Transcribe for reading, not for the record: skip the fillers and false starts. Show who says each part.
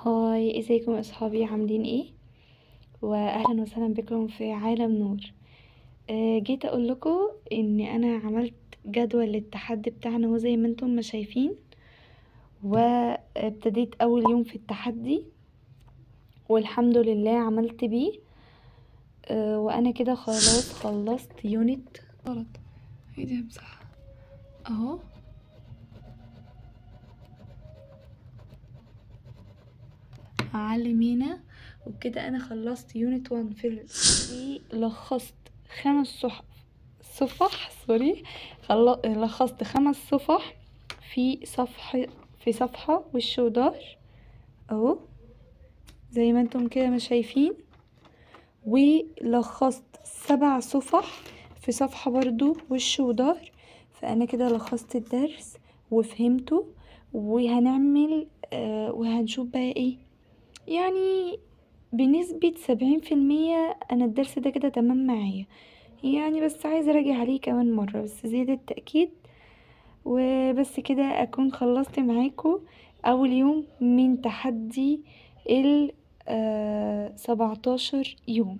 Speaker 1: هاي، ازيكم اصحابي؟ عاملين ايه؟ واهلا وسهلا بكم في عالم نور. جيت اقول لكم ان انا عملت جدول للتحدي بتاعنا، هو زي ما انتم ما شايفين. وابتديت اول يوم في التحدي والحمد لله عملت بيه. وانا كده خلاص خلصت يونت غلط. هيدي امسحها اهو. اعلم هنا وبكده انا خلصت يونت 1 في لخصت 5 صفح سوري. لخصت 5 صفح في صفحة وش وظهر اهو، زي ما انتم كده ما شايفين. ولخصت 7 صفح في صفحة برضو وش وظهر. فانا كده لخصت الدرس وفهمته. وهنعمل وهنشوف بقى ايه، يعني بنسبة 70% انا الدرس ده كده تمام معايا يعني، بس عايزة اراجع عليه كمان مرة بس زيادة تأكيد. وبس كده اكون خلصت معاكم اول يوم من تحدي ال 17 يوم.